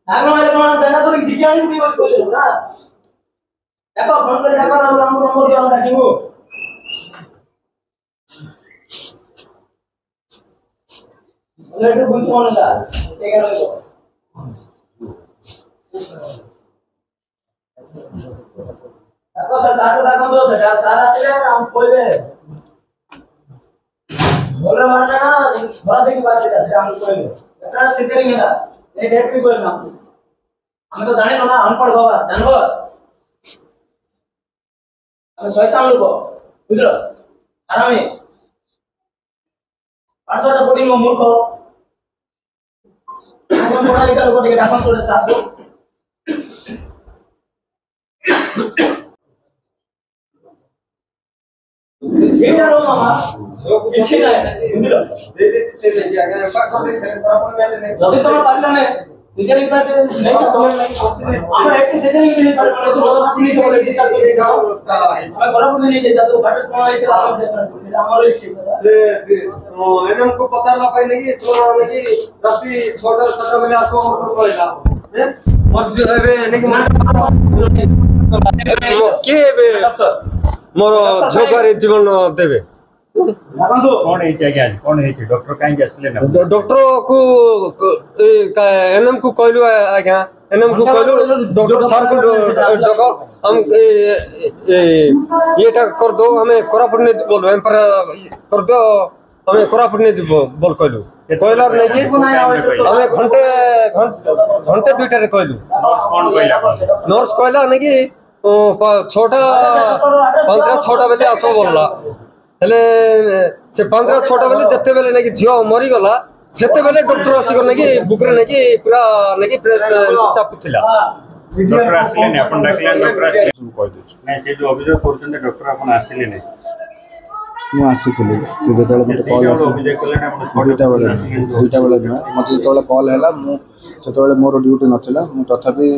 सागरो मेरे कोन देना तो जिज्ञानी भी बोल बोले ना देखो फोन कर देखो हम नंबर दिया हम रखिबो लेट बुझ कोनला ठीक है लो देखो सर सागरो देखो तो सेटा सारा आते हम बोलबे बोले मारना बड़ा बड़ी बात है से हम कोई एटा सिद्धरिंग है ए डेट भी कोई ना हम तो जाने ना अनपढ़ बाबा जानबो हम शैतान लोग बुझलो आरामी 500 टा पड़ी में मूर्ख हम पढ़ा लिखा लोग टिके डाकन तोड़े साथ जेटा रो मामा किछि ना बुझलो दे अगर पाखो देखे अपन में नहीं जदी तो पारला ने सिजरिंग पर नहीं तो हम एक सिजरिंग के लिए पर तो असली तो लेके चल के जाओ मैं बराबर में नहीं जाता तो घाट में एक आराम देता हमारे एक एनम को पता ना पाई नहीं सोना नहीं रात्रि 6:30 बजे आसो कहला हैं मत एबे नहीं के एबे मोर झोकर जीवन देबे कौन है क्या कौन है डॉक्टर काहे आसले ना डॉक्टर को एनएम को कहलु आज्ञा एनएम को कहलु डॉक्टर सर को डॉक्टर हम येटा कर दो हमें कोरापुट ने बोल हम पर कर दो हमें कोरापुट ने बोल कहलु कहला नहीं कि हमें घंटे दुईटा रे कहलु नर्स कौन कहला नर्स कहला नहीं कि 6टा बेले आसो बोलला हेले से 5-6टा बेले जत्ते बेले नहीं कि झियो मरी गला सेते बेले डॉक्टर आसी कर नहीं कि बुकरे नहीं कि पूरा नहीं कि प्रेस चापुथिला डॉक्टर आसले ने अपन डाकले डॉक्टर आसले कह दे नहीं से जो अभियोग करछन डॉक्टर अपन आसले ने मु आसीଥିଲି से जेतले मते कॉल आसी दुईटा बेले न मते जेतले कॉल हैला मु सेतले मोर ड्यूटी नथिला मु तथापि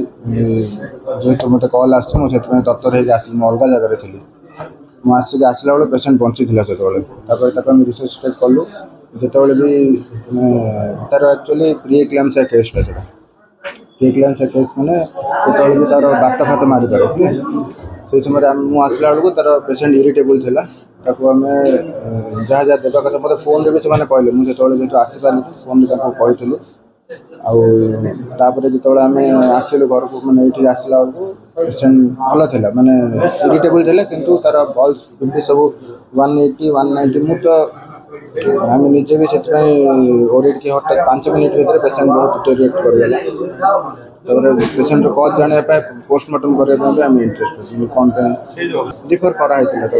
जेतो मते कॉल आसी मु सेतमे दफ्तर हे आसी मु अलगा जगह रे थिली मु आसी के आसला बेले पेशेंट पहुंची थिला सेतले तापर ताका हम रिसर्च करलु जेतले भी तार एक्चुअली प्री एक्लेम्सिया केस है सेटा प्री एक्लेम्सिया केस माने जेतले भी तार बात फात मारि पारो से समय मु आसला बेलको तार पेशेंट इरिटेबल थिला ताको हमें जहाँ जहाँ देवा कथा मतलब फोन रे से माने कहले मुझे तोले जेतो आसी पानी फोन रे ताको कहितलु आ तापर जेतो हमें आसिलु घर को माने एठी आसला बेलको पेशेंट भलो थिला माने इरिटेबल थिला किंतु तार बॉल्स बिल्कुल सब 180 190 मु तो हम निजे भी सेत ओरिड की हटात 5 मिनट भीतर पेशेंट बहुत डिटेरिएट कर गेला तबरे पेशेंट को जाने पे पोस्टमार्टम करे पे हम इंटरेस्टेड कोन रिफर करा हैतिला तो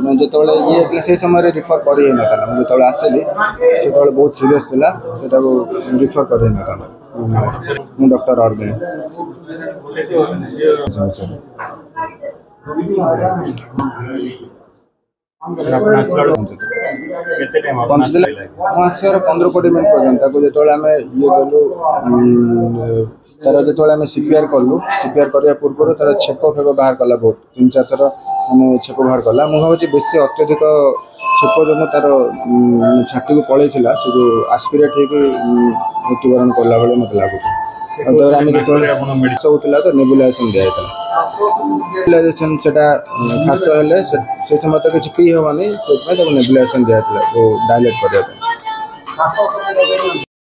मैं जेतोले ये क्लास से समय रिफर करी न था मैं जेतोले आसेली सेतोले बहुत सीरियस थिला सेटा को रिफर करे न था मैं डॉक्टर ऑर्गन पहुँचल 15-20 मिनट पर्यंत जो आम ये गलु तार जो आम सीपीआर कलु सीपीआर करने पूर्व तार छेक फेक बाहर कला बहुत 3-4 थर मैंने छेक बाहर कला मुझे भावी बेसी अत्यधिक छेक जो तार छाती को पलि से जो आस्पिरेट हो मृत्युवरण कला बेले मत लगुच आम जो होता तो नेबुलाइजेशन दिया नेबुलाइजेशन से खास हेले से समय तो किसी पी हेनी से नेबुलाइजेशन दिया डायलेट करने